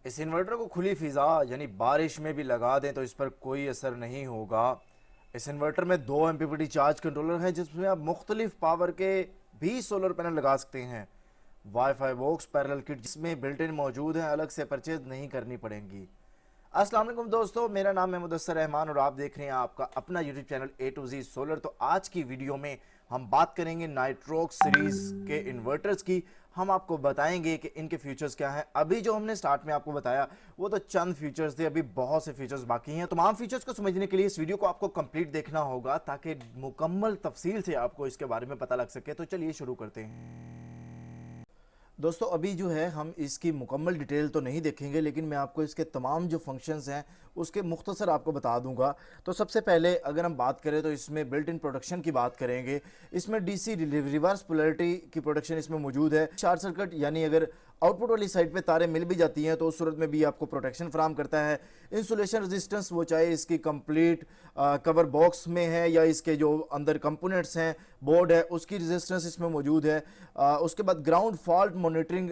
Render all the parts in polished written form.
इस इन्वर्टर को खुली फिजा यानी बारिश में भी लगा दें तो इस पर कोई असर नहीं होगा। इस इन्वर्टर में 2 MPPT चार्ज कंट्रोलर है जिसमें आप मुख्तलिफ पावर के भी सोलर पैनल लगा सकते हैं। वाईफाई बॉक्स पैरेलल किट जिसमें बिल्ट इन मौजूद है, अलग से परचेज नहीं करनी पड़ेंगी। अस्सलाम वालेकुम दोस्तों, मेरा नाम है मुदस्सर रहमान और आप देख रहे हैं आपका अपना YouTube channel A to Z solar. तो आज की वीडियो में हम बात करेंगे नाइट्रोक्स सीरीज के इन्वर्टर्स की। हम आपको बताएंगे कि इनके फीचर्स क्या हैं। अभी जो हमने स्टार्ट में आपको बताया वो तो चंद फीचर्स थे, अभी बहुत से फीचर्स बाकी हैं। तमाम फीचर्स को समझने के लिए इस वीडियो को आपको कंप्लीट देखना होगा ताकि मुकम्मल तफसील से आपको इसके बारे में पता लग सके। तो चलिए शुरू करते हैं दोस्तों। अभी जो है हम इसकी मुकम्मल डिटेल तो नहीं देखेंगे, लेकिन मैं आपको इसके तमाम जो फंक्शंस हैं उसके मुख्तसर आपको बता दूंगा। तो सबसे पहले अगर हम बात करें तो इसमें बिल्ट इन प्रोटेक्शन की बात करेंगे। इसमें डीसी रिवर्स पोलैरिटी की प्रोटेक्शन इसमें मौजूद है। शॉर्ट सर्किट यानी अगर आउटपुट वाली साइड पे तारें मिल भी जाती हैं तो उस सूरत में भी आपको प्रोटेक्शन फराम करता है। इंसुलेशन रेजिस्टेंस वो चाहे इसकी कंप्लीट कवर बॉक्स में है या इसके जो अंदर कंपोनेंट्स हैं, बोर्ड है, उसकी रेजिस्टेंस इसमें मौजूद है। उसके बाद ग्राउंड फॉल्ट मॉनिटरिंग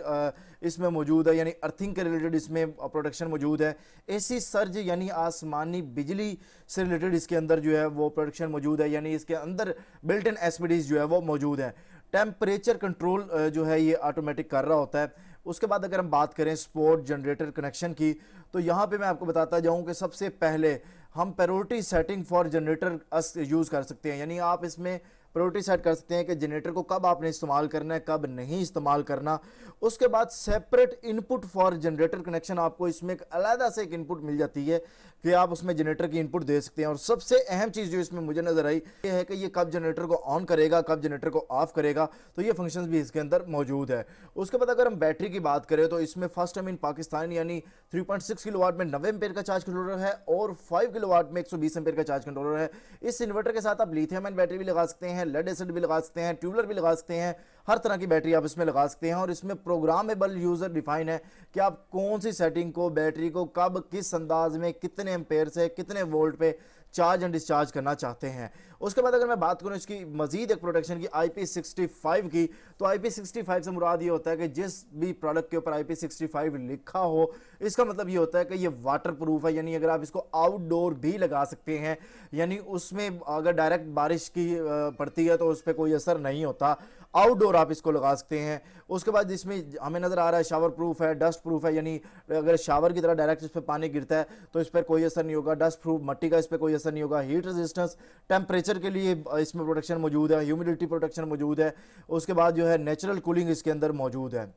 इसमें मौजूद है, यानी अर्थिंग के रिलेटेड इसमें प्रोटेक्शन मौजूद है। एसी सर्ज यानी आसमानी बिजली से रिलेटेड इसके अंदर जो है वो प्रोटेक्शन मौजूद है, यानी इसके अंदर बिल्ट इन एसपीडीज जो है वो मौजूद है। टेम्परेचर कंट्रोल जो है ये ऑटोमेटिक कर रहा होता है। उसके बाद अगर हम बात करें स्पोर्ट जनरेटर कनेक्शन की, तो यहाँ पे मैं आपको बताता जाऊँ कि सबसे पहले हम priority setting for generator use कर सकते हैं, यानी आप इसमें प्रायोरिटी सेट कर सकते हैं कि जनरेटर को कब आपने इस्तेमाल करना है, कब नहीं इस्तेमाल करना। उसके बाद separate input for generator connection, आपको इसमें एक अलग से एक इनपुट मिल जाती है कि आप उसमें जनरेटर की इनपुट दे सकते हैं। और सबसे अहम चीज़ जो इसमें मुझे नजर आई ये है कि ये कब जनरेटर को ऑन करेगा, कब जनरेटर को ऑफ करेगा, तो ये फंक्शंस भी इसके अंदर मौजूद है। उसके बाद अगर हम बैटरी की बात करें तो इसमें फर्स्ट टाइम इन पाकिस्तान यानी 3.6 किलोवाट में 90 एम्पेयर का चार्ज कंट्रोलर है और 5 किलोवाट में 120 एम्पेयर का चार्ज कंट्रोलर है। इस इन्वर्टर के साथ आप लिथियम आयन बैटरी भी लगा सकते हैं, लेड एसिड भी लगा सकते हैं, ट्यूबलर भी लगा सकते हैं, हर तरह की बैटरी आप इसमें लगा सकते हैं। और इसमें प्रोग्रामेबल यूजर डिफाइन है कि आप कौन सी सेटिंग को बैटरी को कब किस अंदाज में कितने एम्पेयर से कितने वोल्ट पे चार्ज एंड डिस्चार्ज करना चाहते हैं। उसके बाद अगर मैं बात करूं इसकी मजीद एक प्रोटेक्शन की IP65 की, तो IP65 से मुराद ये होता है कि जिस भी प्रोडक्ट के ऊपर IP65 लिखा हो इसका मतलब ये होता है कि ये वाटर प्रूफ है, यानी अगर आप इसको आउटडोर भी लगा सकते हैं, यानी उसमें अगर डायरेक्ट बारिश की पड़ती है तो उस पर कोई असर नहीं होता, आउटडोर आप इसको लगा सकते हैं। उसके बाद इसमें हमें नजर आ रहा है शावर प्रूफ है, डस्ट प्रूफ है, यानी अगर शावर की तरह डायरेक्ट इस पर पानी गिरता है तो इस पर कोई असर नहीं होगा। डस्ट प्रूफ, मट्टी का इस पर कोई असर नहीं होगा। हीट रेजिस्टेंस, टेम्परेचर के लिए इसमें प्रोटेक्शन मौजूद है, ह्यूमिडिटी प्रोटेक्शन मौजूद है। उसके बाद जो है नेचुरल कूलिंग इसके अंदर मौजूद है।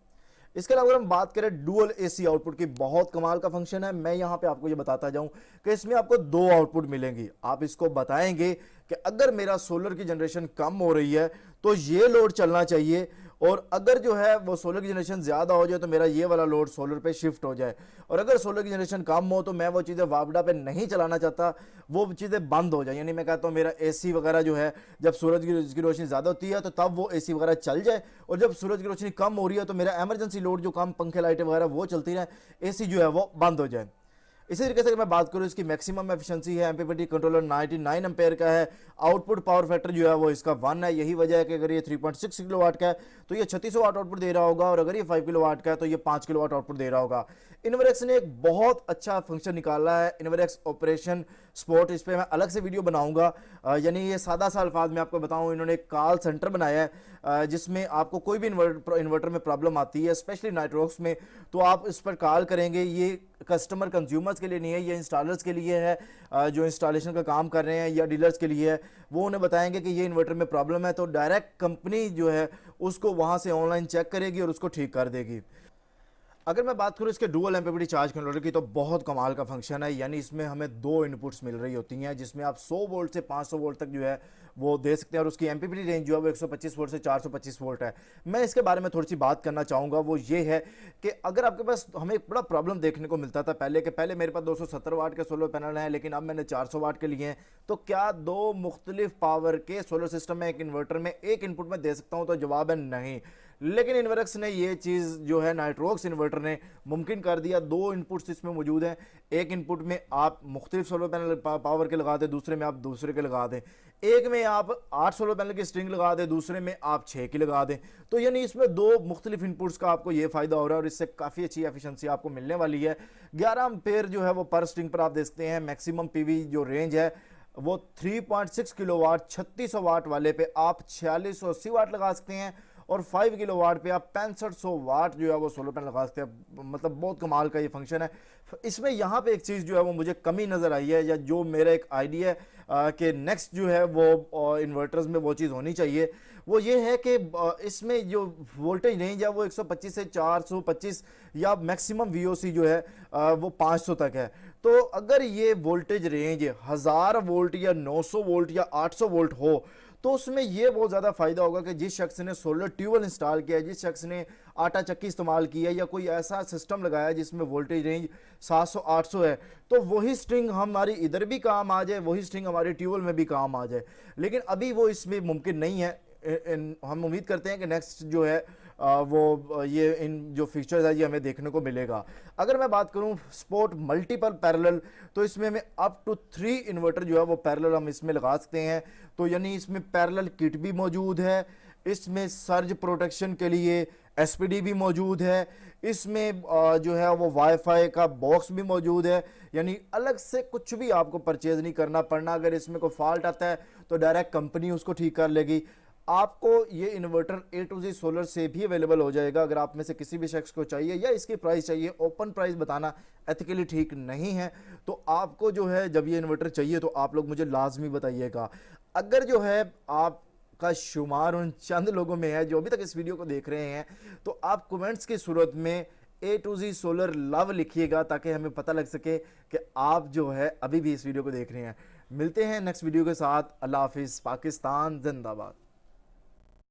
इसके अलावा अगर हम बात करें डुअल एसी आउटपुट की, बहुत कमाल का फंक्शन है। मैं यहां पे आपको ये बताता जाऊं कि इसमें आपको 2 आउटपुट मिलेंगी। आप इसको बताएंगे कि अगर मेरा सोलर की जनरेशन कम हो रही है तो ये लोड चलना चाहिए, और अगर जो है वो सोलर की जनरेशन ज्यादा हो जाए तो मेरा ये वाला लोड सोलर पे शिफ्ट हो जाए। और अगर सोलर की जनरेशन कम हो तो मैं वो चीजें वापडा पे नहीं चलाना चाहता, वो चीजें बंद हो जाए। यानी मैं कहता हूं मेरा एसी वगैरह जो है जब सूरज की रोशनी ज्यादा होती है तो तब वो एसी वगैरह चल जाए, और जब सूरज की रोशनी कम हो रही है तो मेरा इमरजेंसी लोड जो कम पंखे लाइटें वगैरह वो चलती रहे, एसी जो है वो बंद हो जाए। इसी तरीके से अगर मैं बात करूं इसकी मैक्सिमम एफिशिएंसी है, एमपीपीटी कंट्रोलर 99 एम्पेयर का है। आउटपुट पावर फैक्टर जो है वो इसका 1 है। यही वजह है कि अगर ये 3.6 किलोवाट का है तो ये 3600 वाट आउटपुट दे रहा होगा, और अगर ये 5 किलोवाट का है तो ये 5 किलोवाट आउटपुट दे रहा होगा। इन्वर्क्स ने एक बहुत अच्छा फंक्शन निकाला है, इन्वर्क्स ऑपरेशन स्पोर्ट। इस पर मैं अलग से वीडियो बनाऊंगा। यानी ये सादा सा अल्फाज में आपको बताऊं, इन्होंने एक कॉल सेंटर बनाया है जिसमें आपको कोई भी इन्वर्टर में प्रॉब्लम आती है, स्पेशली नाइट्रोक्स में, तो आप इस पर कॉल करेंगे। ये कस्टमर कंज्यूमर्स के लिए नहीं है, ये इंस्टॉलर्स के लिए है जो इंस्टॉलेशन का काम कर रहे हैं, या डीलर्स के लिए है। वो उन्हें बताएंगे कि ये इन्वर्टर में प्रॉब्लम है तो डायरेक्ट कंपनी जो है उसको वहां से ऑनलाइन चेक करेगी और उसको ठीक कर देगी। अगर मैं बात करूं इसके डुअल एमपीपीटी चार्ज कंट्रोलर की, तो बहुत कमाल का फंक्शन है। यानी इसमें हमें 2 इनपुट्स मिल रही होती हैं जिसमें आप 100 वोल्ट से 500 वोल्ट तक जो है वो दे सकते हैं, और उसकी एमपीपीटी रेंज जो है वो 125 वोल्ट से 425 वोल्ट है। मैं इसके बारे में थोड़ी सी बात करना चाहूँगा, वो ये है कि अगर आपके पास, हमें एक बड़ा प्रॉब्लम देखने को मिलता था पहले कि पहले मेरे पास 270 वाट के सोलर पैनल हैं लेकिन अब मैंने 400 वाट के लिए हैं, तो क्या 2 मुख्तलिफ पावर के सोलर सिस्टम में एक इन्वर्टर में एक इनपुट में दे सकता हूँ? तो जवाब है नहीं। लेकिन इन्वर्क्स ने ये चीज़ जो है नाइट्रोक्स इन्वर्टर ने मुमकिन कर दिया। दो इनपुट्स इसमें मौजूद हैं, एक इनपुट में आप मुख्तलिफ सोलर पैनल पावर के लगा दें, दूसरे में आप दूसरे के लगा दें, एक में आप 8 सोलर पैनल की स्ट्रिंग लगा दें, दूसरे में आप 6 की लगा दें। तो यानी इसमें दो मुख्तलिफ इनपुट्स का आपको ये फ़ायदा हो रहा है और इससे काफ़ी अच्छी एफिशिएंसी आपको मिलने वाली है। 11 एम्पेयर जो है वो पर स्ट्रिंग पर आप देख सकते हैं। मैक्सिमम पीवी जो रेंज है वो 3.6 किलोवाट 3600 वाट वाले पे आप 4680 वाट लगा सकते हैं और 5 किलोवाट पे आप 6500 वाट जो है वो सोलर पैनल लगा सकते हैं। मतलब बहुत कमाल का ये फंक्शन है। इसमें यहाँ पे एक चीज़ जो है वो मुझे कमी नज़र आई है, या जो मेरा एक आइडिया है कि नेक्स्ट जो है वो इन्वर्टर्स में वो चीज़ होनी चाहिए, वो ये है कि इसमें जो वोल्टेज रेंज है वो 125 से 425 या मैक्सिमम वीओसी जो है वो 500 तक है। तो अगर ये वोल्टेज रेंज 1000 वोल्ट या 900 वोल्ट या 800 वोल्ट हो तो उसमें ये बहुत ज़्यादा फ़ायदा होगा कि जिस शख्स ने सोलर ट्यूबवेल इंस्टॉल किया है, जिस शख्स ने आटा चक्की इस्तेमाल किया है या कोई ऐसा सिस्टम लगाया है जिसमें वोल्टेज रेंज 700-800 है, तो वही स्ट्रिंग हमारी इधर भी काम आ जाए, वही स्ट्रिंग हमारी ट्यूबवेल में भी काम आ जाए। लेकिन अभी वो इसमें मुमकिन नहीं है। हम उम्मीद करते हैं कि नेक्स्ट जो है वो ये इन जो फीचर्स है ये हमें देखने को मिलेगा। अगर मैं बात करूं सपोर्ट मल्टीपल पैरेलल, तो इसमें हमें अप टू 3 इन्वर्टर जो है वो पैरेलल हम इसमें लगा सकते हैं। तो यानी इसमें पैरेलल किट भी मौजूद है, इसमें सर्ज प्रोटेक्शन के लिए एसपीडी भी मौजूद है, इसमें जो है वो वाईफाई का बॉक्स भी मौजूद है। यानी अलग से कुछ भी आपको परचेज नहीं करना पड़ना। अगर इसमें कोई फॉल्ट आता है तो डायरेक्ट कंपनी उसको ठीक कर लेगी। आपको ये inverter A to Z solar से भी अवेलेबल हो जाएगा। अगर आप में से किसी भी शख्स को चाहिए या इसकी प्राइस चाहिए, ओपन प्राइस बताना एथिकली ठीक नहीं है, तो आपको जो है जब ये इन्वर्टर चाहिए तो आप लोग मुझे लाजमी बताइएगा। अगर जो है आप का शुमार उन चंद लोगों में है जो अभी तक इस वीडियो को देख रहे हैं, तो आप कमेंट्स की सूरत में ए टू जी सोलर लव लिखिएगा ताकि हमें पता लग सके कि आप जो है अभी भी इस वीडियो को देख रहे हैं। मिलते हैं नेक्स्ट वीडियो के साथ। अल्लाह हाफिज़। पाकिस्तान जिंदाबाद।